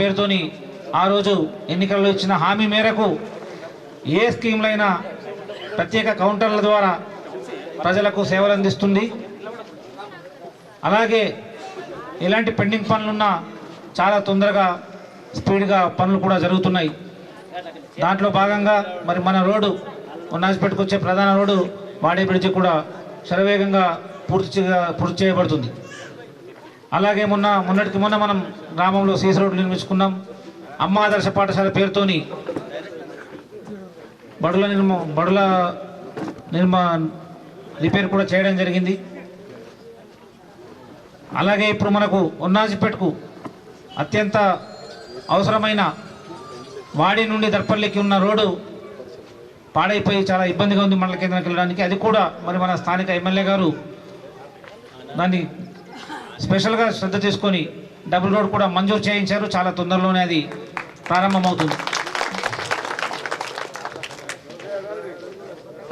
పేరుతోని ఆ రోజు ఎన్నికల్లో ఇచ్చిన హామీ మేరకు ఏ స్కీమ్లైనా ప్రత్యేక కౌంటర్ల ద్వారా ప్రజలకు సేవలు అందిస్తుంది. అలాగే ఎలాంటి పెండింగ్ పనులున్నా చాలా తొందరగా స్పీడ్గా పనులు కూడా జరుగుతున్నాయి. దాంట్లో భాగంగా మరి మన రోడ్డు నాజిపేటకు వచ్చే ప్రధాన రోడ్డు వాడే బ్రిడ్జి కూడా శరవేగంగా పూర్తి చేయబడుతుంది. అలాగే మొన్నటికి మొన్న మనం గ్రామంలో సీసీ రోడ్డు నిర్మించుకున్నాం. అమ్మ ఆదర్శ పాఠశాల పేరుతోని బడుల రిపేర్ కూడా చేయడం జరిగింది. అలాగే ఇప్పుడు మనకు ఉన్నాజిపేటకు అత్యంత అవసరమైన వాడి నుండి దర్పల్లికి ఉన్న రోడ్డు పాడైపోయి చాలా ఇబ్బందిగా ఉంది మండల కేంద్రానికి వెళ్ళడానికి. అది కూడా మరి మన స్థానిక ఎమ్మెల్యే గారు దాన్ని స్పెషల్గా శ్రద్ధ తీసుకొని డబుల్ రోడ్ కూడా మంజూరు చేయించారు. చాలా తొందరలోనే అది ప్రారంభమవుతుంది.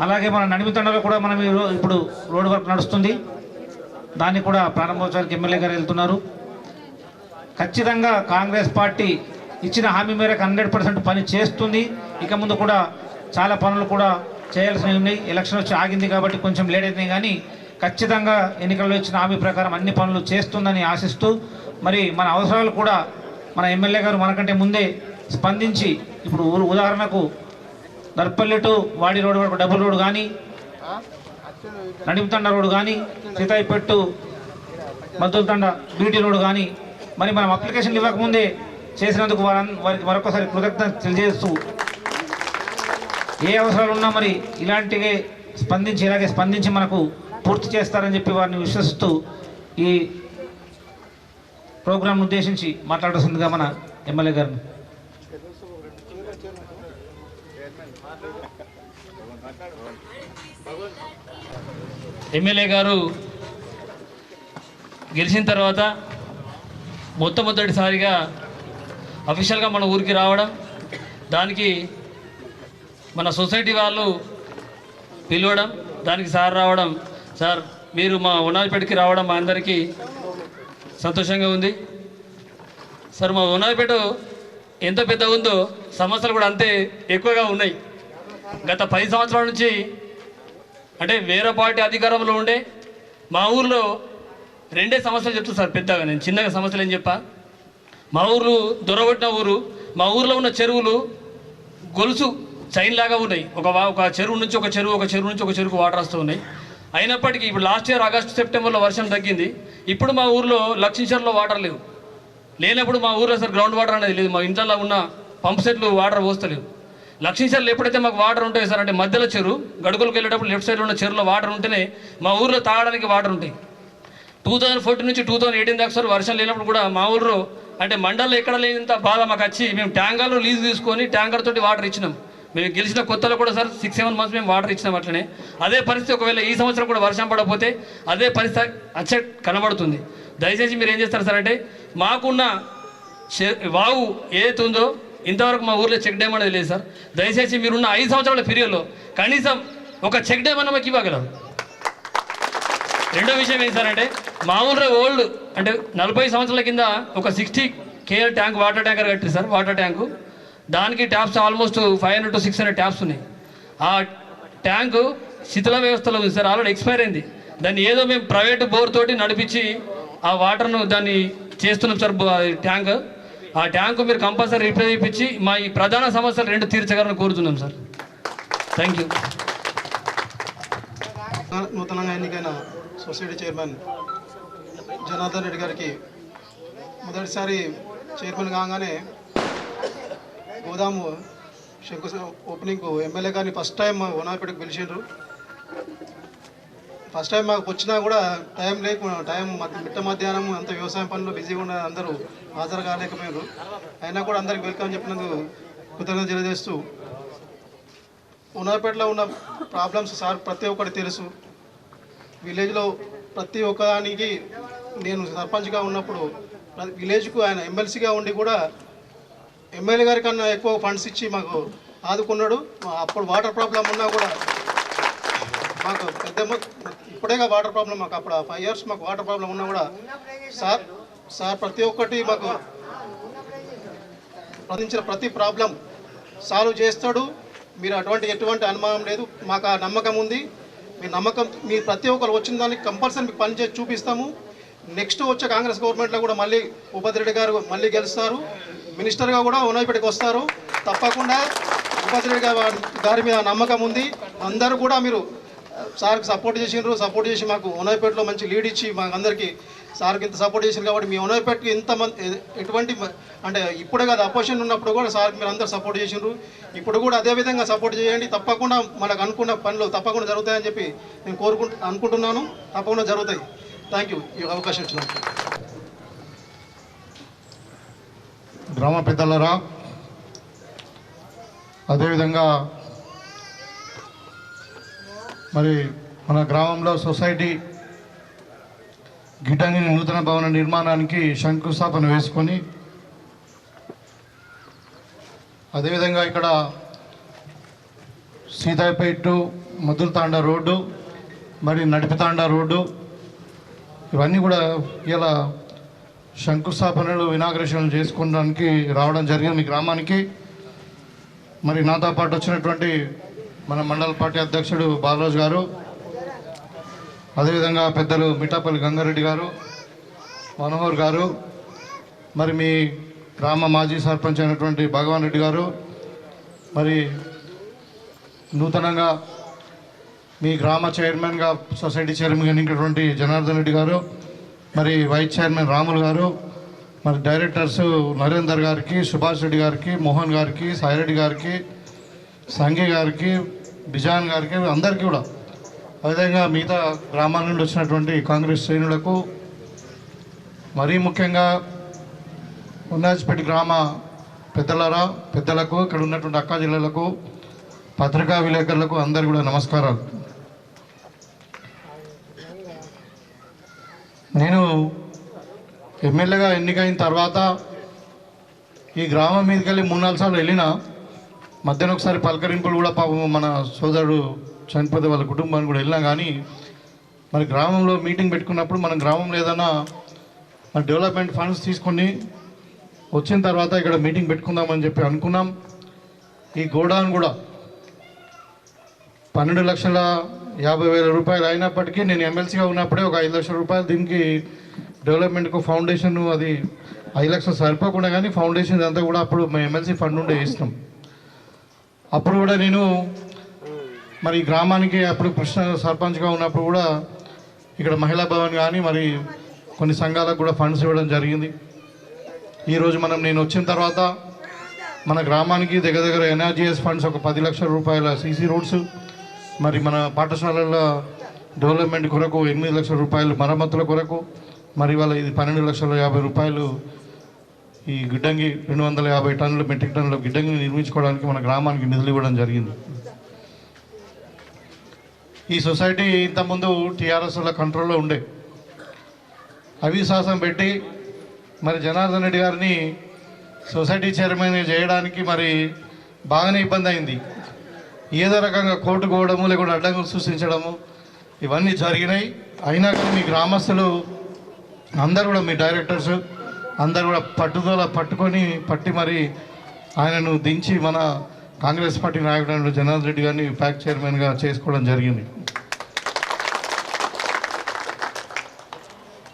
అలాగే మన నడిమితండలో కూడా మనం ఇప్పుడు రోడ్డు వర్క్ నడుస్తుంది. దాన్ని కూడా ప్రారంభోత్సవానికి ఎమ్మెల్యే గారు వెళ్తున్నారు. ఖచ్చితంగా కాంగ్రెస్ పార్టీ ఇచ్చిన హామీ మేరకు 100% పని చేస్తుంది. ఇక ముందు కూడా చాలా పనులు కూడా చేయాల్సినవి ఉన్నాయి. ఎలక్షన్ వచ్చి ఆగింది కాబట్టి కొంచెం లేట్ అయినాయి, కానీ ఖచ్చితంగా ఎన్నికల్లో ఇచ్చిన హామీ ప్రకారం అన్ని పనులు చేస్తుందని ఆశిస్తూ మరి మన అవసరాలు కూడా మన ఎమ్మెల్యే గారు మనకంటే ముందే స్పందించి ఇప్పుడు ఉదాహరణకు దర్పల్లి టు వాడి రోడ్డు వరకు డబుల్ రోడ్డు కానీ, నడిమితండ రోడ్డు కానీ, సీతాయిపెట్టు మద్దులతండ బీటీ రోడ్డు కానీ మరి మనం అప్లికేషన్లు ఇవ్వకముందే చేసినందుకు వారికి మరొకసారి కృతజ్ఞత తెలియజేస్తూ ఏ అవసరాలు ఉన్నా మరి ఇలాంటివే ఇలాగే స్పందించి మనకు పూర్తి చేస్తారని చెప్పి వారిని విశ్వసిస్తూ ఈ ప్రోగ్రాంను ఉద్దేశించి మాట్లాడాల్సిందిగా మన ఎమ్మెల్యే గారిని. ఎమ్మెల్యే గారు గెలిచిన తర్వాత మొట్టమొదటిసారిగా అఫీషియల్గా మన ఊరికి రావడం, దానికి మన సొసైటీ వాళ్ళు పిలవడం, దానికి సార్ రావడం, సార్ మీరు మా ఉన్నాజిపేటకి రావడం మా అందరికీ సంతోషంగా ఉంది. సార్ మా ఉన్నాజిపేట ఎంత పెద్దగా ఉందో సమస్యలు కూడా అంతే ఎక్కువగా ఉన్నాయి. గత 10 సంవత్సరాల నుంచి అంటే వేరే పార్టీ అధికారంలో ఉండే మా ఊర్లో 2 సమస్యలు చెప్తాను సార్ పెద్దగా. నేను చిన్నగా సమస్యలు ఏం చెప్పా, మా ఊరు దొరగొట్టిన ఊరు, మా ఊర్లో ఉన్న చెరువులు గొలుసు చైన్ లాగా ఉన్నాయి. ఒక చెరువు నుంచి ఒక చెరువు, ఒక చెరువు నుంచి ఒక చెరువుకు వాటర్ వస్తూ ఉన్నాయి. అయినప్పటికీ ఇప్పుడు లాస్ట్ ఇయర్ ఆగస్టు సెప్టెంబర్లో వర్షం తగ్గింది. ఇప్పుడు మా ఊర్లో లక్షించర్లో వాటర్ లేవు. లేనప్పుడు మా ఊర్లో సార్ గ్రౌండ్ వాటర్ అనేది లేదు. మా ఇంట్లో ఉన్న పంప్ సెట్లు వాటర్ పోస్తలేవు. లక్షించర్లు ఎప్పుడైతే మాకు వాటర్ ఉంటాయి సార్ అంటే మధ్యలో చెరువు గడుగులకు వెళ్ళేటప్పుడు లెఫ్ట్ సైడ్లో ఉన్న చెరువులో వాటర్ ఉంటేనే మా ఊర్లో తాగడానికి వాటర్ ఉంటాయి. 2014 నుంచి 2018 దాకా సార్ వర్షం లేనప్పుడు కూడా మా ఊర్లో అంటే మండలంలో ఎక్కడ లేనంత బాధ మాకు వచ్చి మేము ట్యాంకర్లో లీజు తీసుకొని ట్యాంకర్ తోటి వాటర్ ఇచ్చినాం. మేము గెలిచిన కొత్తలో కూడా సార్ 6-7 మంత్స్ మేము వాటర్ ఇచ్చినాం. అట్లనే అదే పరిస్థితి ఒకవేళ ఈ సంవత్సరం కూడా వర్షం పడకపోతే అదే పరిస్థితి వచ్చే కనబడుతుంది. దయచేసి మీరు ఏం చేస్తారు సార్ అంటే మాకున్న వాగు ఏదైతే ఉందో ఇంతవరకు మా ఊర్లో చెక్ డ్యామ్ అనేది లేదు సార్. దయచేసి మీరున్న 5 సంవత్సరాల పీరియడ్లో కనీసం ఒక చెక్ డ్యామ్ అన్న మాకు ఇవ్వగలరు. రెండో విషయం ఏంటి సార్ అంటే మా ఊళ్ళో ఓల్డ్ అంటే 40 సంవత్సరాల కింద ఒక 60 KL ట్యాంక్ వాటర్ ట్యాంకర్ కట్టారు సార్. వాటర్ ట్యాంకు దానికి ట్యాప్స్ ఆల్మోస్ట్ 500 to 600 ట్యాప్స్ ఉన్నాయి. ఆ ట్యాంకు శిథిల వ్యవస్థలో ఉంది సార్, ఆల్రెడీ ఎక్స్పైర్ అయింది. దాన్ని ఏదో మేము ప్రైవేట్ బోర్ తోటి నడిపించి ఆ వాటర్ను దాన్ని చేస్తున్నాం సార్. ట్యాంక్ ఆ ట్యాంకు మీరు కంపల్సరీ రిపేర్ చేయించి మా ఈ ప్రధాన సమస్యలు 2 తీర్చగలని కోరుతున్నాం సార్. Thank you. నూతనంగా ఎన్నికైన సొసైటీ చైర్మన్ జనార్దన్ రెడ్డి గారికి మొదటిసారి చైర్మన్ కాగానే గోదాము ఓపెనింగ్కు ఎమ్మెల్యే గారిని ఫస్ట్ టైం ఉన్నాజిపేటకు పిలిచిండ్రు. ఫస్ట్ టైం మాకు వచ్చినా కూడా టైం మిట్ట మధ్యాహ్నం అంత వ్యవసాయం పనులు బిజీగా ఉన్న అందరూ హాజరు కాలేకపోయారు. అయినా కూడా అందరికి వెల్కమ్ చెప్పినందుకు కృతజ్ఞత తెలియజేస్తూ ఉన్నాజిపేటలో ఉన్న ప్రాబ్లమ్స్ సార్ ప్రతి ఒక్కటి తెలుసు. విలేజ్లో ప్రతి ఒక్కదానికి నేను సర్పంచ్గా ఉన్నప్పుడు విలేజ్కు ఆయన ఎమ్మెల్సీగా ఉండి కూడా ఎమ్మెల్యే గారి కన్నా ఎక్కువ ఫండ్స్ ఇచ్చి మాకు ఆదుకున్నాడు. అప్పుడు వాటర్ ప్రాబ్లం ఉన్నా కూడా మాకు ఇప్పుడేగా వాటర్ ప్రాబ్లం మాకు అప్పుడు 5 years మాకు వాటర్ ప్రాబ్లం ఉన్నా కూడా సార్ ప్రతి ఒక్కటి మాకు ప్రశ్నించిన ప్రతి ప్రాబ్లం సాల్వ్ చేస్తాడు. మీరు ఎటువంటి అనుమానం లేదు, మాకు ఆ నమ్మకం ఉంది. మీ నమ్మకం, మీ ప్రతి ఒక్కరు వచ్చిన దానికి కంపల్సరీ మీకు పని చేసి చూపిస్తాము. నెక్స్ట్ వచ్చే కాంగ్రెస్ గవర్నమెంట్లో కూడా మళ్ళీ ఉపద్రెడ్డి గారు మళ్ళీ గెలుస్తారు, మినిస్టర్గా కూడా ఉనాయిపేటకి వస్తారు. తప్పకుండా ఉపద్రెడ్డి గారి మీద నమ్మకం ఉంది. అందరూ కూడా మీరు సార్కి సపోర్ట్ చేసి మాకు ఉనాయిపేటలో మంచి లీడ్ ఇచ్చి మాకు అందరికీ సార్కి ఇంత సపోర్ట్ చేశారు కాబట్టి మీ ఉనాయిపేటకి ఇంతమంది ఎటువంటి అంటే ఇప్పుడే కాదు, అపోజిషన్ ఉన్నప్పుడు కూడా సార్కి మీరు అందరూ సపోర్ట్ చేసిండ్రు. ఇప్పుడు కూడా అదే విధంగా సపోర్ట్ చేయండి. తప్పకుండా మనకు అనుకున్న పనులు తప్పకుండా జరుగుతాయని చెప్పి నేను అనుకుంటున్నాను. తప్పకుండా జరుగుతాయి. థ్యాంక్ యూ ఈ అవకాశం ఇచ్చినందుకు. గ్రామ పెద్దలరా, అదేవిధంగా మరి మన గ్రామంలో సొసైటీ గిడ్డంగి నూతన భవన నిర్మాణానికి శంకుస్థాపన వేసుకొని, అదేవిధంగా ఇక్కడ సీతాపేట మధురతాండ రోడ్డు, మరి నడిపితాండ రోడ్డు, ఇవన్నీ కూడా ఇలా శంకుస్థాపనలు ఇనాగ్రేషన్లు చేసుకోవడానికి రావడం జరిగింది మీ గ్రామానికి. మరి నాతో పాటు వచ్చినటువంటి మన మండల పార్టీ అధ్యక్షుడు బాలరాజు గారు, అదేవిధంగా పెద్దలు మిఠాపల్లి గంగారెడ్డి గారు, మనోహర్ గారు, మరి మీ గ్రామ మాజీ సర్పంచ్ అయినటువంటి భగవాన్ రెడ్డి గారు, మరి నూతనంగా మీ గ్రామ చైర్మన్గా సొసైటీ చైర్మన్గా ఎన్నికటువంటి జనార్దన్ రెడ్డి గారు, మరి వైస్ చైర్మన్ రాములు గారు, మరి డైరెక్టర్స్ నరేందర్ గారికి, సుభాష్ రెడ్డి గారికి, మోహన్ గారికి, సాయిరెడ్డి గారికి, సంఘి గారికి, బిజాన్ గారికి, అందరికీ కూడా, అదేవిధంగా మిగతా గ్రామాల నుండి వచ్చినటువంటి కాంగ్రెస్ శ్రేణులకు, మరీ ముఖ్యంగా ఉన్నాజ్పేట గ్రామ పెద్దలకు, ఇక్కడ ఉన్నటువంటి అక్కా జిల్లాలకు, పత్రికా విలేకరులకు అందరికీ కూడా నమస్కారాలు. నేను ఎమ్మెల్యేగా ఎన్నికైన తర్వాత ఈ గ్రామం మీదకి వెళ్ళి 3-4 సార్లు వెళ్ళినా, మధ్యాహ్నం ఒకసారి పలకరింపులు కూడా పాపం మన సోదరుడు చనిపోతే వాళ్ళ కుటుంబానికి కూడా వెళ్ళినా, కానీ మరి గ్రామంలో మీటింగ్ పెట్టుకున్నప్పుడు మనం గ్రామంలో ఏదైనా మన డెవలప్మెంట్ ఫండ్స్ తీసుకొని వచ్చిన తర్వాత ఇక్కడ మీటింగ్ పెట్టుకుందామని చెప్పి అనుకున్నాం. ఈ గోడౌన్ కూడా 12,50,000 రూపాయలు అయినప్పటికీ నేను ఎమ్మెల్సీగా ఉన్నప్పుడే ఒక 5 లక్షల రూపాయలు దీనికి డెవలప్మెంట్కు ఫౌండేషన్, అది 5 లక్షలు సరిపోకుండా కానీ ఫౌండేషన్ అంతా కూడా అప్పుడు మేము ఎమ్మెల్సీ ఫండ్ ఉండే వేసినాం. అప్పుడు కూడా నేను మరి గ్రామానికి అప్పుడు కృష్ణ సర్పంచ్గా ఉన్నప్పుడు కూడా ఇక్కడ మహిళా భవన్ కానీ మరి కొన్ని సంఘాలకు కూడా ఫండ్స్ ఇవ్వడం జరిగింది. ఈరోజు నేను వచ్చిన తర్వాత మన గ్రామానికి దగ్గర ఎన్ఆర్జీఎస్ ఫండ్స్ ఒక 10 లక్షల రూపాయల సీసీ రోడ్స్, మరి మన పాఠశాలల డెవలప్మెంట్ కొరకు 8 లక్షల రూపాయలు మరమ్మతుల కొరకు, మరి వాళ్ళ ఇది 12,50,000 రూపాయలు ఈ గిడ్డంగి 250 టన్నుల మెట్రిక్ టన్నుల గిడ్డంగిని నిర్మించుకోవడానికి మన గ్రామానికి నిధులు ఇవ్వడం జరిగింది. ఈ సొసైటీ ఇంతకుముందు టీఆర్ఎస్ల కంట్రోల్లో ఉండే, అవిశ్వాసం పెట్టి మరి జనార్దన్ రెడ్డి గారిని సొసైటీ చైర్మన్ చేయడానికి మరి బాగానే ఇబ్బంది అయింది. ఏదో రకంగా కోర్టుకు పోవడము, లేకుంటే అడ్డంకులు సృష్టించడము ఇవన్నీ జరిగినాయి. అయినా కానీ మీ గ్రామస్తులు అందరూ కూడా, మీ డైరెక్టర్స్ అందరూ కూడా పట్టి మరి ఆయనను దించి మన కాంగ్రెస్ పార్టీ నాయకుడు జనార్దన్ రెడ్డి గారిని ప్యాక్ చైర్మన్గా చేసుకోవడం జరిగింది.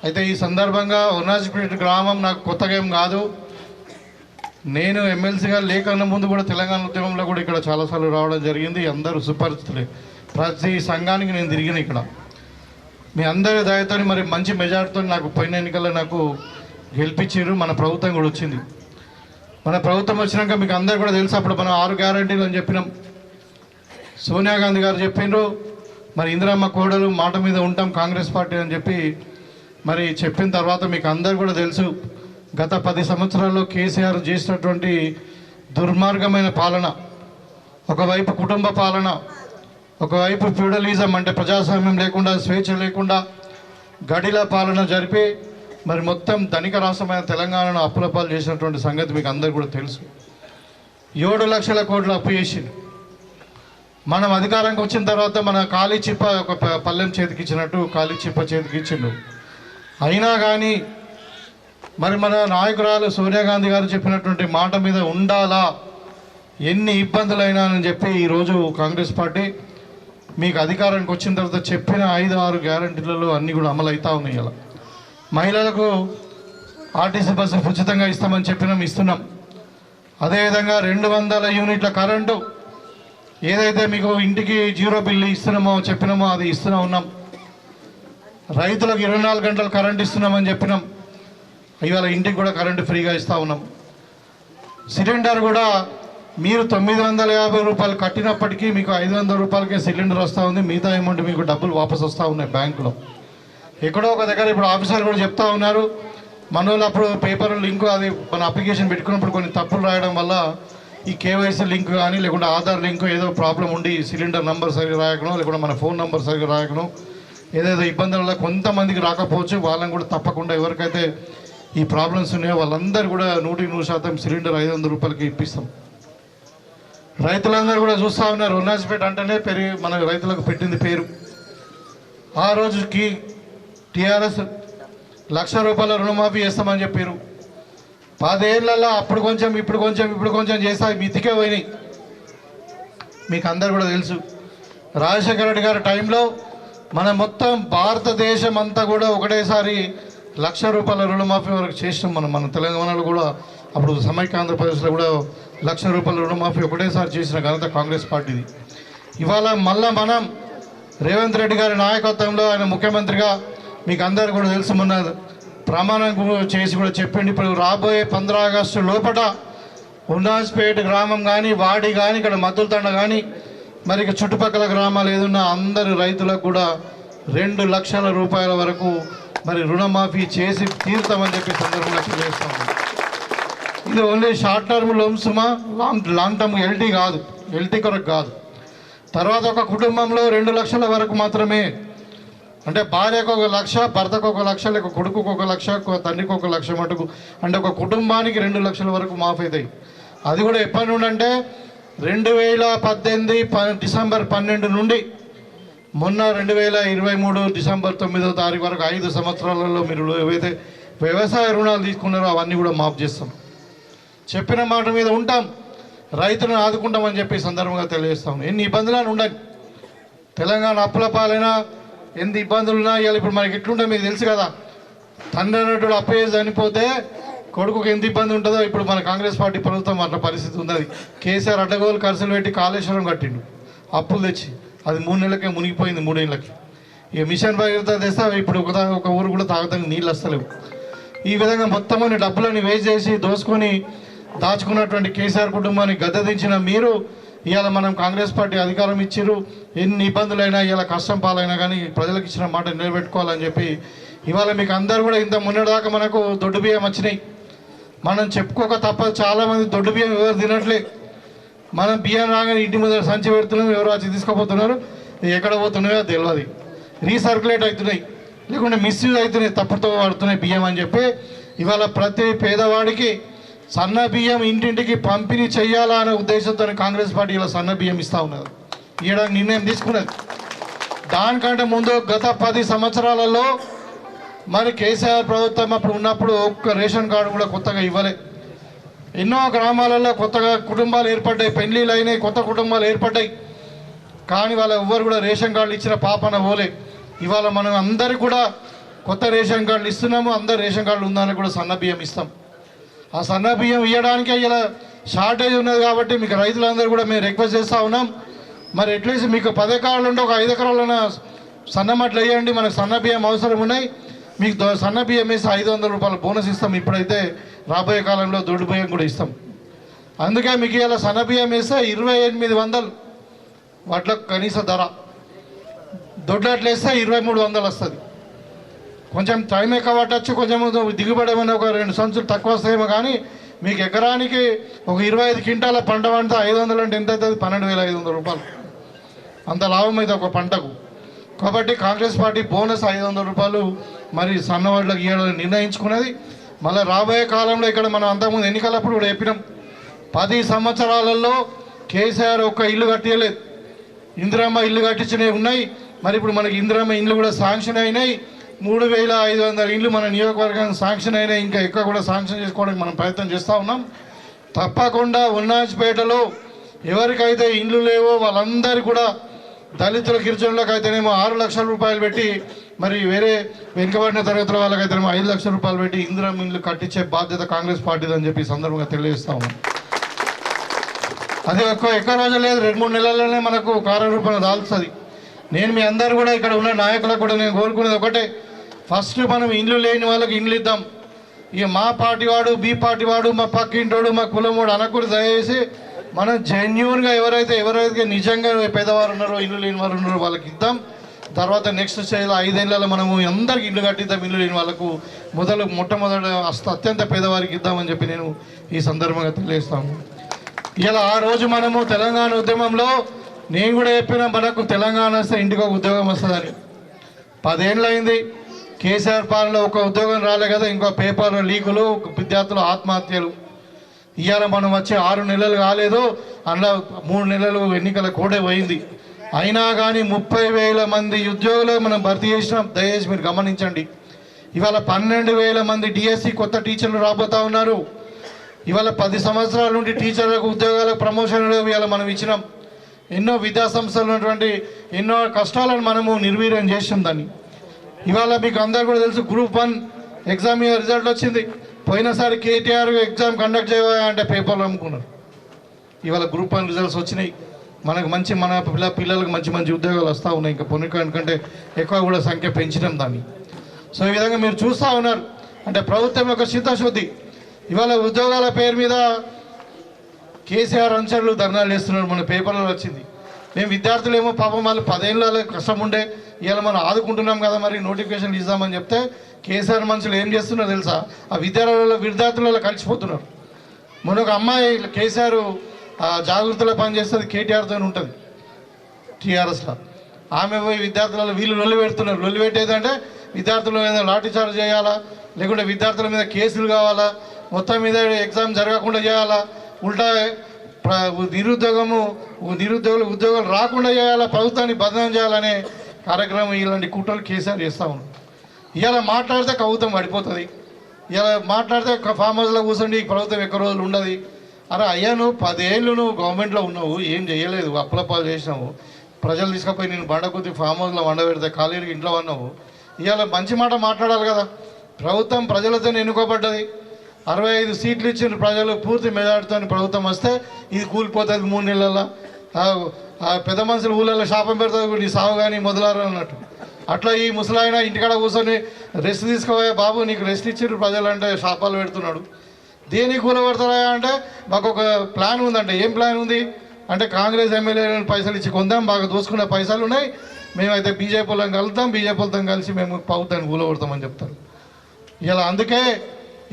అయితే ఈ సందర్భంగా ఉన్నాజ్పేట గ్రామం నాకు కొత్తగా ఏం కాదు. నేను ఎమ్మెల్సీగా లేకన్నా ముందు కూడా తెలంగాణ ఉద్యమంలో కూడా ఇక్కడ చాలాసార్లు రావడం జరిగింది. అందరూ సుపరిచితులే. ప్రతి సంఘానికి నేను తిరిగిన ఇక్కడ. మీ అందరి దయతో మరి మంచి మెజార్టీతో నాకు పోయిన ఎన్నికల్లో నాకు గెలిపించారు. మన ప్రభుత్వం కూడా వచ్చింది. మన ప్రభుత్వం వచ్చినాక మీకు అందరు కూడా తెలుసు, అప్పుడు మనం 6 గ్యారంటీలు అని చెప్పినాం. సోనియా గాంధీ గారు చెప్పిండ్రు, మరి ఇందిరమ్మ కోడలు మాట మీద ఉంటాం కాంగ్రెస్ పార్టీ అని చెప్పి మరి చెప్పిన తర్వాత మీకు అందరు కూడా తెలుసు, గత 10 సంవత్సరాల్లో కేసీఆర్ చేసినటువంటి దుర్మార్గమైన పాలన, ఒకవైపు కుటుంబ పాలన, ఒకవైపు ఫ్యూడలిజం అంటే ప్రజాస్వామ్యం లేకుండా, స్వేచ్ఛ లేకుండా గడిల పాలన జరిపి మరి మొత్తం ధనిక రాష్ట్రమైన తెలంగాణను అప్పులపాలు చేసినటువంటి సంగతి మీకు అందరు కూడా తెలుసు. 7 లక్షల కోట్లు అప్పు చేసింది. మనం అధికారంకి వచ్చిన తర్వాత మన ఖాళీ చిప్ప ఒక పల్లెం చేతికిచ్చినట్టు ఖాళీ చిప్ప చేతికిచ్చిండు. అయినా కానీ మరి మన నాయకురాలు సోనియా గాంధీ గారు చెప్పినటువంటి మాట మీద ఉండాలా, ఎన్ని ఇబ్బందులైనా అని చెప్పి ఈరోజు కాంగ్రెస్ పార్టీ మీకు అధికారానికి వచ్చిన తర్వాత చెప్పిన 5-6 గ్యారంటీలలో అన్నీ కూడా అమలు అవుతా ఉన్నాయి. ఇలా మహిళలకు ఆర్టీసీ బస్సు ఉచితంగా ఇస్తామని ఇస్తున్నాం. అదేవిధంగా 200 యూనిట్ల కరెంటు ఏదైతే మీకు ఇంటికి 0 బిల్లు ఇస్తున్నామో చెప్పినామో అది ఇస్తూనే ఉన్నాం. రైతులకు 24 గంటలు కరెంట్ ఇస్తున్నామని చెప్పినాం. ఇవాళ ఇంటికి కూడా కరెంటు ఫ్రీగా ఇస్తూ ఉన్నాం. సిలిండర్ కూడా మీరు 950 రూపాయలు కట్టినప్పటికీ మీకు 500 రూపాయలకే సిలిండర్ వస్తూ ఉంది. మిగతా అమౌంట్ మీకు డబ్బులు వాపసు వస్తూ ఉన్నాయి బ్యాంకులో. ఎక్కడో ఒక దగ్గర ఇప్పుడు ఆఫీసర్ కూడా చెప్తా ఉన్నారు, మన వాళ్ళు అప్పుడు పేపర్ లింక్ అది మన అప్లికేషన్ పెట్టుకున్నప్పుడు కొన్ని తప్పులు రాయడం వల్ల ఈ కేవైసీ లింక్ కానీ లేకుంటే ఆధార్ లింక్ ఏదో ప్రాబ్లం ఉండి సిలిండర్ నెంబర్ సరిగ్గా రాయకనో లేకుంటే మన ఫోన్ నెంబర్ సరిగ్గా రాయకనో ఏదేదో ఇబ్బందుల వల్ల కొంతమందికి రాకపోవచ్చు. వాళ్ళని కూడా తప్పకుండా ఎవరికైతే ఈ ప్రాబ్లమ్స్ ఉన్నాయో వాళ్ళందరూ కూడా 100% సిలిండర్ 500 రూపాయలకి ఇప్పిస్తాం. రైతులందరూ కూడా చూస్తూ ఉన్నారు. ఉన్నాజ్పేట అంటేనే మన రైతులకు పెట్టింది పేరు. ఆ రోజుకి టీఆర్ఎస్ 1,00,000 రూపాయల రుణమాఫీ చేస్తామని చెప్పారు. 10 ఏళ్లలో అప్పుడు కొంచెం ఇప్పుడు కొంచెం చేస్తా మితికే పోయినాయి. మీకు అందరు కూడా తెలుసు. రాజశేఖర రెడ్డి గారి టైంలో మన మొత్తం భారతదేశం అంతా కూడా ఒకటేసారి 1,00,000 రూపాయల రుణమాఫీ వరకు చేసినాం. మన తెలంగాణలో కూడా అప్పుడు సమైక్య ఆంధ్రప్రదేశ్లో కూడా 1,00,000 రూపాయల రుణమాఫీ ఒకటేసారి చేసిన ఘనత కాంగ్రెస్ పార్టీది. ఇవాళ మళ్ళా మనం రేవంత్ రెడ్డి గారి నాయకత్వంలో ఆయన ముఖ్యమంత్రిగా మీకు అందరు కూడా తెలుసు, మొన్న ప్రమాణం చేసి కూడా చెప్పిండి. ఇప్పుడు రాబోయే 15 ఆగస్టు లోపల ఉన్నాజ్పేట గ్రామం కానీ వాడి కానీ ఇక్కడ మద్దులతండ కానీ మరి ఇక చుట్టుపక్కల గ్రామాలు ఏదున్నా అందరు రైతులకు కూడా 2 లక్షల రూపాయల వరకు మరి రుణమాఫీ చేసి తీరుతామని చెప్పి సందర్భంగా తెలియజేస్తాము. ఇది ఓన్లీ షార్ట్ టర్మ్ లోన్సుమా, లాంగ్ టర్మ్ ఎల్టీ కాదు, ఎల్టీ కొరకు కాదు. తర్వాత ఒక కుటుంబంలో 2 లక్షల వరకు మాత్రమే, అంటే భార్యకు 1 లక్ష, భర్తకు 1 లక్ష, లేక కొడుకుకు 1 లక్ష, తండ్రికి 1 లక్ష మటుకు, అంటే ఒక కుటుంబానికి 2 లక్షల వరకు మాఫ్ అవుతాయి. అది కూడా ఎప్పటి నుండి అంటే 2018 డిసెంబర్ 12 నుండి మొన్న 2023 డిసెంబర్ 9వ తారీఖు వరకు 5 సంవత్సరాలలో మీరు ఏవైతే వ్యవసాయ రుణాలు తీసుకున్నారో అవన్నీ కూడా మాఫ్ చేస్తాం. చెప్పిన మాట మీద ఉంటాం, రైతులను ఆదుకుంటామని చెప్పి సందర్భంగా తెలియజేస్తాం. ఎన్ని ఇబ్బందులను ఉండండి, తెలంగాణ అప్పుల పాలైనా ఎన్ని ఇబ్బందులున్నా ఇవాళ ఇప్పుడు మనకి ఎట్లుంటే మీకు తెలుసు కదా. తండ్రి అన్నట్టు అప్పు చేసి చనిపోతే కొడుకుకి ఎంత ఇబ్బంది ఉంటుందో ఇప్పుడు మన కాంగ్రెస్ పార్టీ ప్రభుత్వం అట్లా పరిస్థితి ఉంది. కేసీఆర్ అడ్డగోలు ఖర్చులు పెట్టి కాళేశ్వరం కట్టిండు అప్పులు తెచ్చి, అది 3 నెలలకే మునిగిపోయింది, 3 ఏళ్ళకి. ఇక మిషన్ భగీరథ తెస్తే ఇప్పుడు ఒక ఊరు కూడా తాగడానికి నీళ్ళు వస్తలేవు. ఈ విధంగా మొత్తం డబ్బులని వేస్ట్ చేసి దోసుకొని దాచుకున్నటువంటి కేసీఆర్ కుటుంబాన్ని గద్దెదించిన మీరు ఇవాళ మనం కాంగ్రెస్ పార్టీ అధికారం ఇచ్చిర్రు. ఎన్ని ఇబ్బందులైనా ఇవాళ కష్టం పాలైనా కానీ ప్రజలకు ఇచ్చిన మాట నిలబెట్టుకోవాలని చెప్పి ఇవాళ మీకు అందరూ కూడా ఇంత మొన్నటిదాకా మనకు దొడ్డు బియ్యం వచ్చినాయి. మనం చెప్పుకోక తప్పదు, చాలామంది దొడ్డు బియ్యం ఎవరు తినట్లే. మనం బియ్యం రాగానే ఇంటి ముందర సంచి పెడుతున్నాం, ఎవరు వచ్చి తీసుకుపోతున్నారు, ఎక్కడ పోతున్నాయో తెలియదు. రీసర్క్యులేట్ అవుతున్నాయి, లేకుంటే మిస్యూజ్ అవుతున్నాయి, తప్పుతో వాడుతున్నాయి బియ్యం అని చెప్పి ఇవాళ ప్రతి పేదవాడికి సన్న బియ్యం ఇంటింటికి పంపిణీ చేయాలా అనే ఉద్దేశంతో కాంగ్రెస్ పార్టీ ఇలా సన్న బియ్యం ఇస్తూ ఉన్నది, ఇవ్వడానికి నిర్ణయం తీసుకున్నది. దానికంటే ముందు గత 10 సంవత్సరాలలో మరి కేసీఆర్ ప్రభుత్వం అప్పుడు ఉన్నప్పుడు ఒక్క రేషన్ కార్డు కూడా కొత్తగా ఇవ్వలే. ఎన్నో గ్రామాలలో కొత్తగా కుటుంబాలు ఏర్పడ్డాయి, పెళ్లిళ్ళు అయినాయి, కొత్త కుటుంబాలు ఏర్పడ్డాయి. కానీ వాళ్ళ ఎవ్వరు కూడా రేషన్ కార్డులు ఇచ్చిన పాపన పోలే. ఇవాళ మనం అందరికి కూడా కొత్త రేషన్ కార్డులు ఇస్తున్నాము, అందరు రేషన్ కార్డులు ఉందని కూడా సన్న బియ్యం ఇస్తాం. ఆ సన్న బియ్యం ఇవ్వడానికే ఇలా షార్టేజ్ ఉన్నది కాబట్టి మీకు రైతులందరూ కూడా మేము రిక్వెస్ట్ చేస్తూ ఉన్నాం. మరి అట్లీస్ట్ మీకు 10 ఎకరాలు ఉంటే ఒక 5 ఎకరాలైనా సన్నమట్లు వేయండి, మనకు సన్న బియ్యం అవసరం ఉన్నాయి. మీకు సన్న బియ్యం వేసి 500 రూపాయల బోనస్ ఇస్తాం. ఇప్పుడైతే రాబోయే కాలంలో దొడ్డు బియ్యం కూడా ఇస్తాం. అందుకే మీకు ఇలా సన్న బియ్యం వేస్తే 2800 వాటికి కనీస ధర, దొడ్లట్లు వేస్తే 2300 వస్తుంది. కొంచెం టైం ఎక్కువ పట్టచ్చు, కొంచెం దిగుబడి ఏమైనా ఒక 2 సంచులు తక్కువ వస్తాయేమో, కానీ మీకు ఎకరానికి ఒక 25 క్వింటాల పంట పండితే 500 అంటే ఎంత అవుతుంది? 12,500 రూపాయలు. అంత లాభం అయితే ఒక పంటకు. కాబట్టి కాంగ్రెస్ పార్టీ బోనస్ 500 రూపాయలు మరి సన్నవాళ్ళకి ఇవ్వాలని నిర్ణయించుకున్నది. మళ్ళీ రాబోయే కాలంలో ఇక్కడ మనం అంతకుముందు ఎన్నికలప్పుడు కూడా చెప్పినాం, 10 సంవత్సరాలలో కేసీఆర్ ఒక్క ఇల్లు కట్టియలేదు, ఇందిరమ్మ ఇల్లు కట్టించినవి ఉన్నాయి. మరి ఇప్పుడు మనకి ఇందిరమ్మ ఇల్లు కూడా శాంక్షన్ అయినాయి. 3500 ఇండ్లు మన నియోజకవర్గానికి శాంక్షన్ అయినా ఇంకా ఎక్కువ కూడా శాంక్షన్ చేసుకోవడానికి మనం ప్రయత్నం చేస్తూ ఉన్నాం. తప్పకుండా ఉన్నాజ్పేటలో ఎవరికైతే ఇండ్లు లేవో వాళ్ళందరికీ కూడా దళితుల గిరిజనులకు అయితేనేమో 6 లక్షల రూపాయలు పెట్టి, మరి వేరే వెనుకబడిన తరగతుల వాళ్ళకైతేనేమో 5 లక్షల రూపాయలు పెట్టి ఇందిరమ్మ ఇండ్లు కట్టించే బాధ్యత కాంగ్రెస్ పార్టీదని చెప్పి సందర్భంగా తెలియజేస్తా ఉన్నాం. అది ఎక్కువ రోజులు లేదు, 2-3 నెలల్లోనే మనకు కార్యరూపణ దాల్స్తుంది. నేను మీ అందరూ కూడా ఇక్కడ ఉన్న నాయకులకు కూడా నేను కోరుకునేది ఒకటే, ఫస్ట్ మనం ఇండ్లు లేని వాళ్ళకి ఇండ్లు ఇద్దాం. ఇక మా పార్టీ వాడు, బీ పార్టీ వాడు, మా పక్కింటోడు, మా కులం వాడు అనకూడదు. దయచేసి మనం జెన్యూన్గా ఎవరైతే నిజంగా పేదవారు ఉన్నారో, ఇల్లు లేని వారు ఉన్నారో వాళ్ళకి ఇద్దాం. తర్వాత నెక్స్ట్ స్టేజ్లో 5 ఏళ్ళలో మనము అందరికి ఇల్లు కట్టిద్దాం. ఇల్లు లేని వాళ్ళకు మొట్టమొదటి అత్యంత పేదవారికి ఇద్దామని చెప్పి నేను ఈ సందర్భంగా తెలియజేస్తాము. ఇలా ఆ రోజు మనము తెలంగాణ ఉద్యమంలో నేను కూడా చెప్పిన, మనకు తెలంగాణ వస్తే ఇంటికి ఒక ఉద్యోగం వస్తుందని. 10 ఏళ్ళు అయింది కేసీఆర్ పాలనలో ఒక ఉద్యోగం రాలే కదా, ఇంకో పేపర్ లీకులు, విద్యార్థుల ఆత్మహత్యలు. ఇవాళ మనం వచ్చి 6 నెలలు కాలేదు, అందులో 3 నెలలు ఎన్నికల కోడే పోయింది. అయినా కానీ 30,000 మంది ఉద్యోగులు మనం భర్తీ చేసినాం. దయచేసి మీరు గమనించండి. ఇవాళ 12,000 మంది డిఎస్సి కొత్త టీచర్లు రాబోతూ ఉన్నారు. ఇవాళ 10 సంవత్సరాల నుండి టీచర్లకు ఉద్యోగాలకు ప్రమోషన్లు ఇవాళ మనం ఇచ్చినాం. ఎన్నో విద్యా సంస్థలు ఉన్నటువంటి ఎన్నో కష్టాలను మనము నిర్వీర్యం చేసాం దాన్ని. ఇవాళ మీకు అందరు కూడా తెలుసు, గ్రూప్ 1 ఎగ్జామ్ రిజల్ట్ వచ్చింది. పోయినసారి కేటీఆర్ ఎగ్జామ్ కండక్ట్ చేయాలంటే పేపర్లు అమ్ముకున్నారు. ఇవాళ గ్రూప్ 1 రిజల్ట్స్ వచ్చినాయి. మనకు మన పిల్లలకు మంచి ఉద్యోగాలు వస్తూ ఉన్నాయి. ఇంకా పొన్నికంటే ఎక్కువ కూడా సంఖ్య పెంచినాం దాన్ని. సో ఈ విధంగా మీరు చూస్తూ ఉన్నారు. అంటే ప్రభుత్వం యొక్క చిత్తశుద్ధి. ఇవాళ ఉద్యోగాల పేరు మీద కేసీఆర్ అనుచరులు ధర్నాలు చేస్తున్నారు. మన పేపర్లో వచ్చింది. మేము విద్యార్థులు ఏమో పాపం వాళ్ళు 10 ఏళ్ళ కష్టం ఉండే, ఇవాళ మనం ఆదుకుంటున్నాం కదా, మరి నోటిఫికేషన్లు ఇద్దామని చెప్తే కేసీఆర్ మనుషులు ఏం చేస్తున్నారో తెలుసా, ఆ విద్యార్థులలో కలిసిపోతున్నారు. మొన్న ఒక అమ్మాయి కేసీఆర్ జాగృతిలో పనిచేస్తుంది, కేటీఆర్తో ఉంటుంది టీఆర్ఎస్లో. ఆమె పోయి విద్యార్థులలో వీళ్ళు లొల్లి పెడుతున్నారు. లొల్లి పెట్టేదంటే విద్యార్థుల మీద లాఠీ చార్జ్ చేయాలా, లేకుంటే విద్యార్థుల మీద కేసులు కావాలా, మొత్తం మీద ఎగ్జామ్ జరగకుండా చేయాలా, ఉల్టా నిరుద్యోగులు ఉద్యోగాలు రాకుండా చేయాలా, ప్రభుత్వాన్ని బదనాం చేయాలనే కార్యక్రమం ఇలాంటి కుట్రలు కేసీఆర్ చేస్తూ ఉన్నాం. ఇవాళ మాట్లాడితే కవితం పడిపోతుంది. ఇలా మాట్లాడితే ఫామ్ హౌస్లో కూర్చోండి, ప్రభుత్వం ఎక్కువ రోజులు ఉండదు. అరే అయ్యా, నువ్వు 10 ఏళ్ళు నువ్వు గవర్నమెంట్లో ఉన్నావు, ఏం చేయలేదు, అప్పులపాలు చేసినావు, ప్రజలు తీసుకుపోయి నేను బండ కొద్ది ఫామ్ హౌస్లో వండబెడితే ఖాళీకి ఇంట్లో ఉన్నావు. ఇవాళ మంచి మాట మాట్లాడాలి కదా. ప్రభుత్వం ప్రజలతో ఎన్నుకోబడ్డది. 65 సీట్లు ఇచ్చిన ప్రజలు పూర్తి మెజార్టీతో ప్రభుత్వం వస్తే ఇది కూలిపోతుంది 3 నెలల్లో. పెద్ద మనుషులు ఊళ్ళలో శాపం పెడతారు, నీ సాగు కానీ మొదలారు అన్నట్టు. అట్లా ఈ ముసలాయన ఇంటికాడ కూర్చొని రెస్ట్ తీసుకోవే బాబు, నీకు రెస్ట్ ఇచ్చారు ప్రజలు అంటే శాపాలు పెడుతున్నాడు. దేనికి కూలబడతారా అంటే మాకు ఒక ప్లాన్ ఉందంటే, ఏం ప్లాన్ ఉంది అంటే కాంగ్రెస్ ఎమ్మెల్యేలను పైసలు ఇచ్చి కొందాం, బాగా దోసుకునే పైసలు ఉన్నాయి, మేమైతే బీజేపీ వాళ్ళని కలుద్దాం, బీజేపీ వాళ్ళతో కలిసి మేము ప్రభుత్వాన్ని కూలబడతామని చెప్తారు. ఇలా అందుకే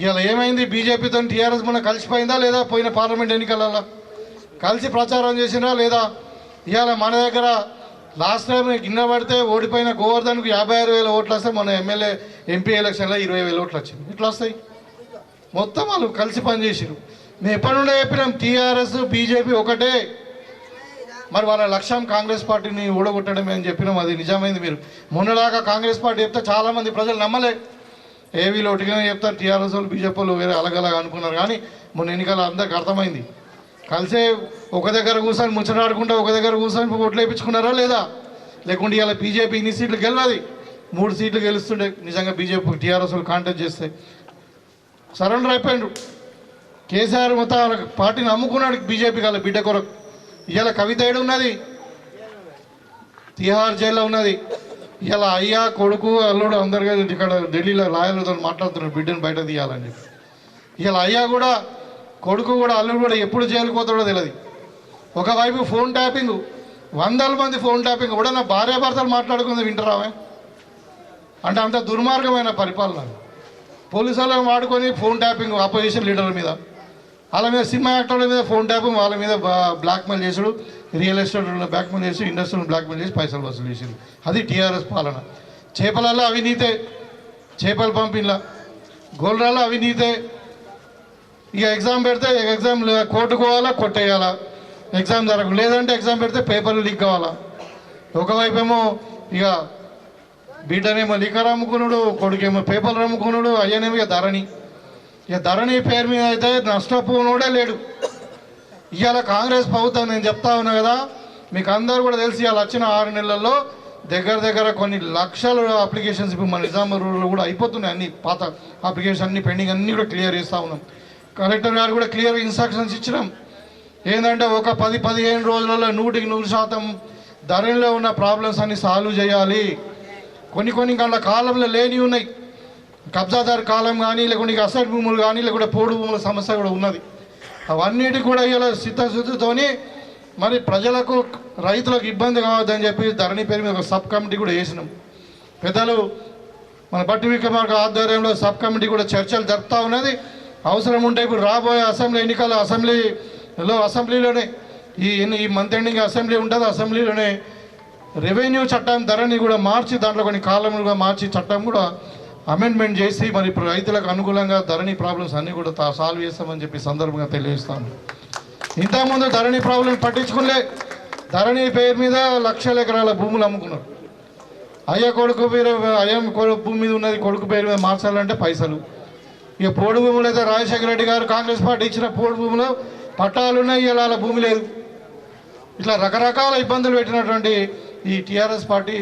ఇలా ఏమైంది, బీజేపీతో టీఆర్ఎస్ మన కలిసిపోయిందా లేదా, పోయిన పార్లమెంట్ ఎన్నికలలో కలిసి ప్రచారం చేసినా లేదా. ఇవాళ మన దగ్గర లాస్ట్ టైం గిన్నె పడితే ఓడిపోయిన గోవర్ధన్కు 56,000 ఓట్లు వస్తే మన ఎంపీ ఎలక్షన్లో 20,000 ఓట్లు వచ్చింది. ఇట్లా వస్తాయి. మొత్తం వాళ్ళు కలిసి పనిచేసారు. మేము ఎప్పటి నుండే చెప్పినాం, టీఆర్ఎస్ బీజేపీ ఒకటే, మరి వాళ్ళ లక్ష్యం కాంగ్రెస్ పార్టీని ఊడగొట్టడమే అని చెప్పినాం. అది నిజమైంది. మీరు మొన్నలాగా కాంగ్రెస్ పార్టీ చెప్తే చాలామంది ప్రజలు నమ్మలే. ఏవీలో ఒకటిగానే చెప్తారు, టీఆర్ఎస్ వాళ్ళు బీజేపీ వాళ్ళు వేరే అలగలగా అనుకున్నారు. కానీ మొన్న ఎన్నికలు అందరికి అర్థమైంది. కలిసే ఒక దగ్గర కూర్చొని ముచ్చటాడుకుంటా ఒక దగ్గర కూర్చొని ఓట్లు వేయించుకున్నారా లేదా, లేకుంటే ఇలా బీజేపీ ఇన్ని సీట్లు గెలవది, 3 సీట్లు గెలుస్తుండే. నిజంగా బీజేపీ టీఆర్ఎస్ వాళ్ళు కాంటెస్ట్ చేస్తే సరెండర్ అయిపోయిండు. కేసీఆర్ మొత్తం వాళ్ళ పార్టీని అమ్ముకున్నాడు బీజేపీ వాళ్ళ బిడ్డ కొరకు. ఇలా కవిత ఏడు ఉన్నది, తిహార్ జైల్లో ఉన్నది. ఇలా అయ్యా కొడుకు అల్లుడు అందరిగా ఇక్కడ ఢిల్లీలో లాయర్లతో మాట్లాడుతున్నారు బిడ్డను బయట తీయాలని చెప్పి. ఇలా అయ్యా కూడా కొడుకు కూడా అల్లుడు కూడా ఎప్పుడు జైలుకు పోతాడో తెలియదు. ఒకవైపు ఫోన్ ట్యాపింగ్, 100 మంది ఫోన్ ట్యాపింగ్ కూడా నా భార్యాభర్తలు మాట్లాడుకుంది వింటరావే అంటే అంత దుర్మార్గమైన పరిపాలన. పోలీసు వాళ్ళని వాడుకొని ఫోన్ ట్యాపింగ్ ఆపోజిషన్ లీడర్ల మీద, వాళ్ళ మీద సినిమా యాక్టర్ల మీద ఫోన్ ట్యాపింగ్, వాళ్ళ మీద బ్లాక్మెయిల్ చేసుడు, రియల్ ఎస్టేట్ బ్లాక్మెయిల్ చేసి, ఇండస్ట్రీని బ్లాక్మెయిల్ చేసి పైసలు వసూలు చేసింది. అది టీఆర్ఎస్ పాలన. చేపలలో అవినీతే, చేపల పంపిణీలా, గోల్రాలో అవినీతే. ఇక ఎగ్జామ్ పెడితే ఎగ్జామ్ కోర్టుకు పోవాలా, కొట్టేయాలా, ఎగ్జామ్ జరగదు. లేదంటే ఎగ్జామ్ పెడితే పేపర్లు లీక్ కావాలా. ఒకవైపు ఏమో ఇక బిడ్డనేమో లిక్కర్ అమ్ముకున్నాడు, కొడుకేమో పేపర్లు అమ్ముకున్నాడు, అయ్యనేమో ఇక ధరణి పేరు మీద అయితే నష్టపోనోడే లేడు. ఇవాళ కాంగ్రెస్ ప్రభుత్వం నేను చెప్తా ఉన్నా కదా, మీకు అందరూ కూడా తెలిసి ఇవాళ వచ్చిన 6 నెలల్లో దగ్గర కొన్ని లక్షల అప్లికేషన్స్ ఇప్పుడు మన నిజామాబాద్లో కూడా అయిపోతున్నాయి. అన్ని పాత అప్లికేషన్ అన్ని పెండింగ్ అన్నీ కూడా క్లియర్ చేస్తూ ఉన్నాం. కలెక్టర్ గారు కూడా క్లియర్ ఇన్స్ట్రక్షన్స్ ఇచ్చినాం. ఏంటంటే ఒక 10-15 రోజులలో 100% ధరణిలో ఉన్న ప్రాబ్లమ్స్ అన్ని సాల్వ్ చేయాలి. కొన్ని గంటల కాలంలో లేని ఉన్నాయి, కబ్జాదారు కాలం కానీ, లేకుంటే అసైడ్ భూములు కానీ, లేకుంటే పోడు భూముల సమస్య కూడా ఉన్నది. అవన్నిటికి కూడా ఇలా చిత్తశుద్ధితోని మరి ప్రజలకు రైతులకు ఇబ్బంది కావద్దని చెప్పి ధరణి పేరు మీద ఒక సబ్ కమిటీ కూడా వేసినాం. పెద్దలు మన బట్టి విక్రమార్క ఆధ్వర్యంలో సబ్ కమిటీ కూడా చర్చలు జరుపుతూ ఉన్నది. అవసరం ఉంటే ఇప్పుడు రాబోయే అసెంబ్లీ ఎన్నికల అసెంబ్లీలోనే ఈ మంత్ ఎండింగ్ అసెంబ్లీ ఉంటుంది, అసెంబ్లీలోనే రెవెన్యూ చట్టం ధరని కూడా మార్చి దాంట్లో కొన్ని కాలములుగా మార్చి చట్టం కూడా అమెండ్మెంట్ చేసి మరి ఇప్పుడు రైతులకు అనుకూలంగా ధరణి ప్రాబ్లమ్స్ అన్నీ కూడా సాల్వ్ చేస్తామని చెప్పి సందర్భంగా తెలియజేస్తాను. ఇంతకుముందు ధరణి ప్రాబ్లం పట్టించుకునే ధరణి పేరు మీద లక్షల ఎకరాల భూములు అమ్ముకున్నారు. భూమి మీద ఉన్నది కొడుకు పేరు మీద మార్చాలంటే పైసలు. ఇక పోడు భూములు అయితే రాజశేఖర రెడ్డి గారు కాంగ్రెస్ పార్టీ ఇచ్చిన పోడు భూములు పట్టాలున్నాయి, ఇలా భూమి లేదు. ఇట్లా రకరకాల ఇబ్బందులు పెట్టినటువంటి ఈ టీఆర్ఎస్ పార్టీ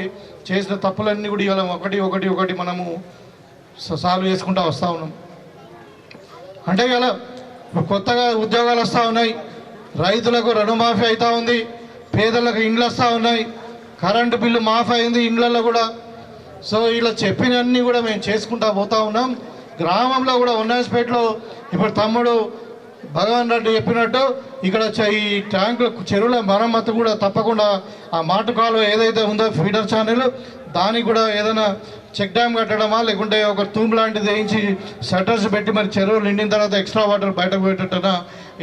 చేసిన తప్పులన్నీ కూడా ఇవాళ ఒకటి మనము సాల్వ్ చేసుకుంటూ వస్తూ ఉన్నాం. అంటే ఇలా కొత్తగా ఉద్యోగాలు వస్తూ ఉన్నాయి, రైతులకు రుణమాఫీ అవుతూ ఉంది, పేదలకు ఇండ్లు వస్తూ ఉన్నాయి, కరెంటు బిల్లు మాఫ్ అయింది ఇండ్లలో కూడా. సో ఇలా చెప్పినన్నీ కూడా మేము చేసుకుంటూ పోతూ ఉన్నాం. గ్రామంలో కూడా ఉన్నాజ్పేటలో ఇప్పుడు తమ్ముడు భగవాన్ రెడ్డి చెప్పినట్టు ఇక్కడ ఈ ట్యాంకుల చెరువుల మరమ్మతు కూడా తప్పకుండా ఆ మాటు కాలువ ఏదైతే ఉందో ఫీడర్ ఛానల్ దానికి కూడా ఏదైనా చెక్ డ్యామ్ కట్టడమా, లేకుంటే ఒక తూము లాంటిది వేయించి షట్టర్స్ పెట్టి మరి చెరువులు నిండిన తర్వాత ఎక్స్ట్రా వాటర్ బయటకు పెట్టేటట్టున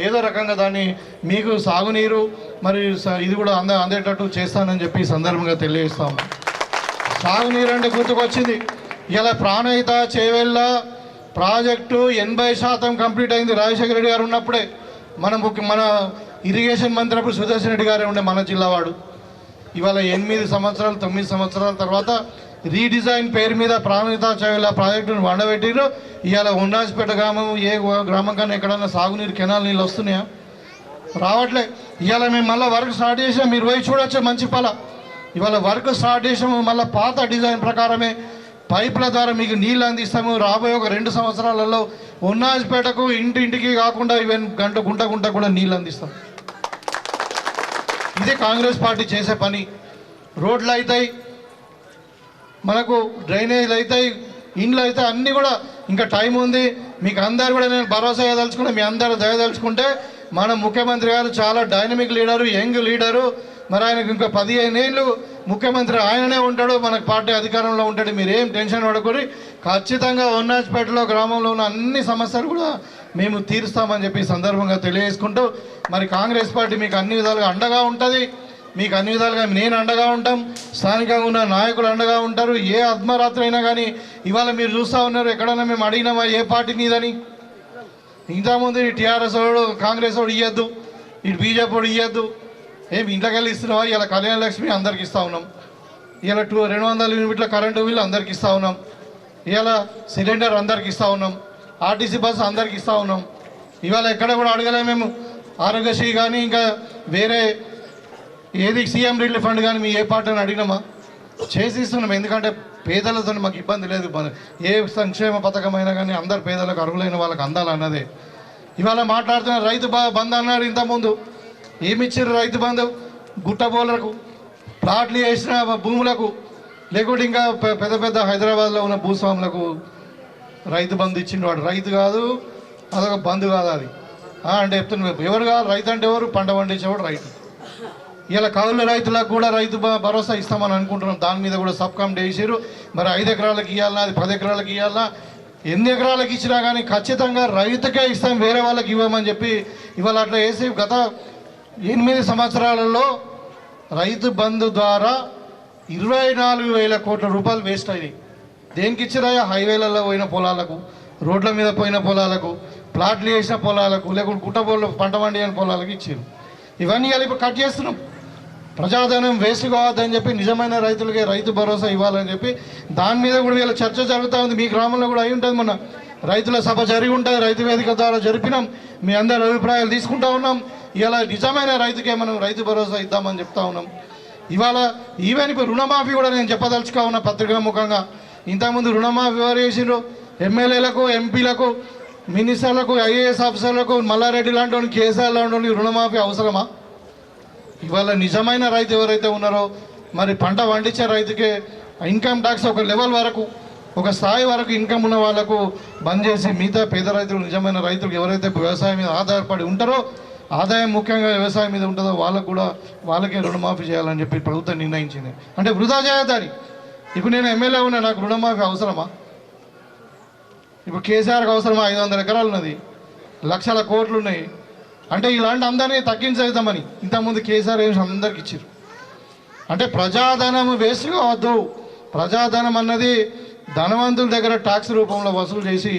ఏదో రకంగా దాన్ని మీకు సాగునీరు మరి ఇది కూడా అందేటట్టు చేస్తానని చెప్పి ఈ సందర్భంగా తెలియజేస్తాము. సాగునీరు అంటే గుర్తుకొచ్చింది, ఇలా ప్రాణహిత చేవెళ్ళ ప్రాజెక్టు 80% కంప్లీట్ అయింది రాజశేఖర రెడ్డి గారు ఉన్నప్పుడే. మన ఇరిగేషన్ మంత్రి అప్పుడు సుదర్శన్ రెడ్డి గారే ఉండే మన జిల్లా వాడు. ఇవాళ 9 సంవత్సరాల తర్వాత రీడిజైన్ పేరు మీద ప్రాణహిత చేవెళ్ళ ప్రాజెక్టును వండబెట్టిరు. ఇవాళ ఉన్నాజ్పేట గ్రామం ఏ గ్రామం కన్నా ఎక్కడన్నా సాగునీరు కెనాల్ నీళ్ళు వస్తున్నాయా? రావట్లే. ఇవాళ మేము మళ్ళీ వర్క్ స్టార్ట్ చేసాం, మీరు పోయి చూడొచ్చు మంచిపాల. ఇవాళ వర్క్ స్టార్ట్ చేసాము, మళ్ళీ పాత డిజైన్ ప్రకారమే పైపుల ద్వారా మీకు నీళ్ళు అందిస్తాము. రాబోయే ఒక 2 సంవత్సరాలలో ఉన్నాజ్పేటకు ఇంటింటికి కాకుండా ఈవెన్ గుంట కూడా నీళ్ళు అందిస్తాం. ఇదే కాంగ్రెస్ పార్టీ చేసే పని. రోడ్లు అవుతాయి, మనకు డ్రైనేజీలు అవుతాయి, ఇండ్లు అవుతాయి, అన్నీ కూడా ఇంకా టైం ఉంది. మీకు అందరు కూడా నేను భరోసా ఇవ్వదలుచుకుంటే, మీ అందరూ దయదలుచుకుంటే మన ముఖ్యమంత్రి గారు చాలా డైనమిక్ లీడరు, యంగ్ లీడరు. మరి ఆయనకు ఇంకా 15 ఏళ్ళు ముఖ్యమంత్రి ఆయననే ఉంటాడు, మనకు పార్టీ అధికారంలో ఉంటాడు. మీరేం టెన్షన్ పడకూరి. ఖచ్చితంగా ఉన్నాజ్పేటలో గ్రామంలో ఉన్న అన్ని సమస్యలు కూడా మేము తీరుస్తామని చెప్పి సందర్భంగా తెలియజేసుకుంటూ మరి కాంగ్రెస్ పార్టీ మీకు అన్ని విధాలుగా అండగా ఉంటుంది. మీకు అన్ని విధాలుగా నేను అండగా ఉంటాం, స్థానికంగా ఉన్న నాయకులు అండగా ఉంటారు. ఏ అర్ధరాత్రి అయినా కానీ ఇవాళ మీరు చూస్తూ ఉన్నారు, ఎక్కడైనా మేము అడిగినామా ఏ పార్టీ నీదని. ఇంతకుముందు ఈ టీఆర్ఎస్ వాడు కాంగ్రెస్ వాడు ఇవ్వద్దు, ఇటు బీజేపీ వాడు ఇవ్వద్దు, ఏమి ఇంట్లోకి వెళ్ళి ఇస్తున్నావా? ఇలా కళ్యాణ లక్ష్మి అందరికి ఇస్తూ ఉన్నాం, ఇలా 200 యూనిట్ల కరెంటు బిల్లు అందరికి ఇస్తూ ఉన్నాం, ఇవాళ సిలిండర్ అందరికి ఇస్తూ ఉన్నాం, ఆర్టీసీ బస్సు అందరికి ఇస్తూ ఉన్నాం. ఇవాళ ఎక్కడ కూడా అడగలేము మేము ఆరోగ్యశ్రీ కానీ ఇంకా వేరే ఏది సీఎం రిలీఫ్ ఫండ్ కానీ మీ ఏ పార్టీని అడిగినామా? చేసి ఇస్తున్నాం. ఎందుకంటే పేదలతో మాకు ఇబ్బంది లేదు. ఏ సంక్షేమ పథకమైనా కానీ అందరు పేదలకు అర్హులైన వాళ్ళకి అందాలన్నదే. ఇవాళ మాట్లాడుతున్న రైతు బంధు అన్నారు. ఇంతకుముందు ఏమిచ్చారు రైతు బంధు? గుట్టబోలకు, ప్లాట్లు వేసిన భూములకు, లేకుంటే ఇంకా పెద్ద హైదరాబాద్లో ఉన్న భూస్వాములకు రైతు బంధు ఇచ్చిండు. వాడు రైతు కాదు, అదొక బంధు కాదు అది అంటే చెప్తున్నారు. ఎవరు కాదు రైతు అంటే ఎవరు? పంట పండించేవాడు రైతు. ఇలా కౌలు రైతులకు కూడా రైతు భరోసా ఇస్తామని అనుకుంటున్నాం. దాని మీద కూడా సబ్ కమిటీ వేసారు. మరి 5 ఎకరాలకు ఇవ్వాలన్నా, అది 10 ఎకరాలకు ఇవ్వాలన్నా, ఎన్ని ఎకరాలకు ఇచ్చినా కానీ ఖచ్చితంగా రైతుకే ఇస్తాం, వేరే వాళ్ళకి ఇవ్వమని చెప్పి ఇవాళ అట్లా వేసి గత 8 సంవత్సరాలలో రైతు బంధు ద్వారా 24,000 కోట్ల రూపాయలు వేస్ట్ అయినాయి. దేనికి ఇచ్చినాయా? హైవేలలో పోయిన పొలాలకు, రోడ్ల మీద పోయిన పొలాలకు, ప్లాట్లు వేసిన పొలాలకు, లేకుంటే గుట్టబోళ్ళు పంట పండిన పొలాలకు ఇచ్చారు. ఇవన్నీ కలిపి కట్ చేస్తున్నాం. ప్రజాధనం వేస్ట్ కావద్దని చెప్పి నిజమైన రైతులకే రైతు భరోసా ఇవ్వాలని చెప్పి దాని మీద కూడా వీళ్ళ చర్చ జరుగుతూ ఉంది. మీ గ్రామంలో కూడా అయి ఉంటుంది, మన రైతుల సభ జరిగి ఉంటుంది, రైతు వేదిక ద్వారా జరిపినాం, మీ అందరి అభిప్రాయాలు తీసుకుంటా ఉన్నాం. ఇలా నిజమైన రైతుకే మనం రైతు భరోసా ఇద్దామని చెప్తా ఉన్నాం. ఇవాళ ఈవెన్ ఇప్పుడు రుణమాఫీ కూడా నేను చెప్పదలుచుకా ఉన్నా పత్రికా ముఖంగా. ఇంతకుముందు రుణమాఫీ ఎవరు చేసిండ్రు? ఎమ్మెల్యేలకు, ఎంపీలకు, మినిస్టర్లకు, ఐఏఎస్ ఆఫీసర్లకు, మల్లారెడ్డి లాంటి వాడికి, కేసీఆర్ లాంటి వాడికి రుణమాఫీ అవసరమా? ఇవాళ నిజమైన రైతు ఎవరైతే ఉన్నారో మరి పంట పండించే రైతుకే ఇన్కమ్ ట్యాక్స్ ఒక లెవెల్ వరకు, ఒక స్థాయి వరకు ఇన్కమ్ ఉన్న వాళ్ళకు బంద్ చేసి మిగతా పేద రైతులు, నిజమైన రైతులు ఎవరైతే వ్యవసాయం మీద ఆధారపడి ఉంటారో, ఆదాయం ముఖ్యంగా వ్యవసాయం మీద ఉంటుందో వాళ్ళకే రుణమాఫీ చేయాలని చెప్పి ప్రభుత్వం నిర్ణయించింది. అంటే వృధా చేయొద్దని. ఇప్పుడు నేను ఎమ్మెల్యే ఉన్నా, నాకు రుణమాఫీ అవసరమా? ఇప్పుడు కేసీఆర్కి అవసరమా? 500 ఎకరాలు ఉన్నది, లక్షల కోట్లు ఉన్నాయి. అంటే ఇలాంటి అందరినీ తగ్గించేద్దామని ఇంతకుముందు కేసీఆర్ ఏం అందరికి ఇచ్చారు. అంటే ప్రజాధనం వేస్ట్ కావద్దు. ప్రజాధనం అన్నది ధనవంతుల దగ్గర ట్యాక్స్ రూపంలో వసూలు చేసి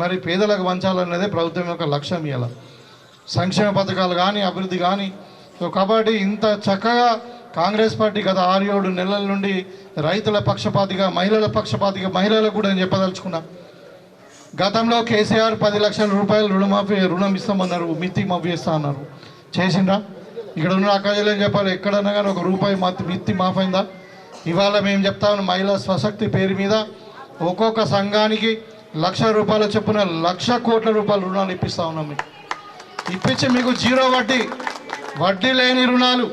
మరి పేదలకు పంచాలన్నదే ప్రభుత్వం యొక్క లక్ష్యం. ఇలా సంక్షేమ పథకాలు కానీ, అభివృద్ధి కానీ. సో కాబట్టి ఇంత చక్కగా కాంగ్రెస్ పార్టీ గత 6-7 నెలల నుండి రైతుల పక్షపాతిగా, మహిళల పక్షపాతిగా, మహిళలకు కూడా నేను చెప్పదలుచుకున్నా. గతంలో కేసీఆర్ 10 లక్షల రూపాయలు రుణం ఇస్తామన్నారు, మిత్తి మాఫీ ఇస్తా అన్నారు. చేసిండ్రా? ఇక్కడ ఉన్న అక్కజలేం చెప్పాలి, ఎక్కడన్నా కానీ ఒక రూపాయి మిత్తి మాఫైందా? ఇవాళ మేము చెప్తా ఉన్నాం, మహిళా స్వశక్తి పేరు మీద ఒక్కొక్క సంఘానికి 1,00,000 రూపాయలు చొప్పున 1,00,000 కోట్ల రూపాయల రుణాలు ఇప్పిస్తూ ఉన్నాం. మీకు ఇప్పించి మీకు 0 వడ్డీ లేని రుణాలు,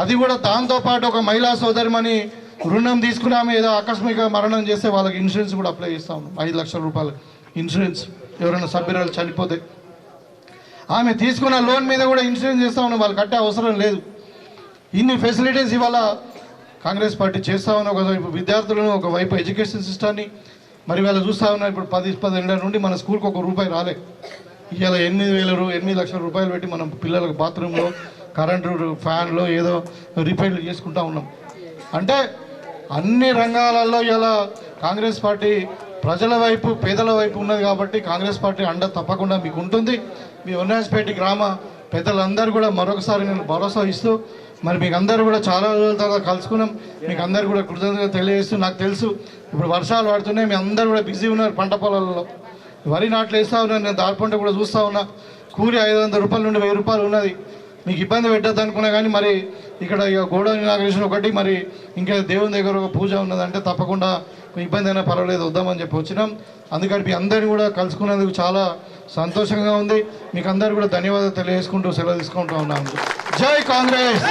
అది కూడా దాంతోపాటు ఒక మహిళా సోదరిమని రుణం తీసుకుని ఆమె ఏదో ఆకస్మిక మరణం చేస్తే వాళ్ళకి ఇన్సూరెన్స్ కూడా అప్లై చేస్తా ఉన్నాం. 5 లక్షల రూపాయలు ఇన్సూరెన్స్, ఎవరైనా సభ్యురాలు చనిపోతే ఆమె తీసుకున్న లోన్ మీద కూడా ఇన్సూరెన్స్ చేస్తూ ఉన్నాం. వాళ్ళు కట్టే అవసరం లేదు. ఇన్ని ఫెసిలిటీస్ ఇవాళ కాంగ్రెస్ పార్టీ చేస్తూ ఉన్న. ఒకవైపు విద్యార్థులను, ఒకవైపు ఎడ్యుకేషన్ సిస్టాన్ని మరి వాళ్ళు చూస్తూ ఉన్నారు. ఇప్పుడు 10 ఏళ్ళ నుండి మన స్కూల్కి 1 రూపాయి రాలే. ఇవాళ 8 లక్షల రూపాయలు పెట్టి మనం పిల్లలకు బాత్రూంలో, కరెంటు, ఫ్యాన్లో ఏదో రిపేర్లు చేసుకుంటూ ఉన్నాం. అంటే అన్ని రంగాలలో ఇలా కాంగ్రెస్ పార్టీ ప్రజల వైపు, పేదల వైపు ఉన్నది. కాబట్టి కాంగ్రెస్ పార్టీ అండ తప్పకుండా మీకు ఉంటుంది. మీ వనరాజపేట గ్రామ పెద్దలందరూ కూడా మరొకసారి నేను భరోసా ఇస్తూ, మరి మీకు అందరూ కూడా చాలా రోజుల తర్వాత కలుసుకున్నాం. మీకు అందరూ కూడా కృతజ్ఞతగా తెలియజేస్తూ, నాకు తెలుసు ఇప్పుడు వర్షాలు పడుతున్నాయి, మీ అందరూ కూడా బిజీ ఉన్నారు పంట పొలాలలో, వరి నాట్లు వేస్తూ ఉన్నారు. నేను దారిపంట కూడా చూస్తూ ఉన్నా, కూలి 500 రూపాయల నుండి 1000 రూపాయలు ఉన్నది. మీకు ఇబ్బంది పెట్టద్దు అనుకున్నా కానీ మరి ఇక్కడ ఇక గోడ ఇనాగ్రేషన్ ఒకటి, మరి ఇంకా దేవుని దగ్గర ఒక పూజ ఉన్నదంటే తప్పకుండా ఇబ్బంది అయినా పర్వాలేదు వద్దామని చెప్పి వచ్చినాం. అందుకని మీ అందరినీ కూడా కలుసుకున్నందుకు చాలా సంతోషంగా ఉంది. మీకు అందరూ కూడా ధన్యవాదాలు తెలియజేసుకుంటూ సెలవు తీసుకుంటూ ఉన్నాను. జై కాంగ్రెస్.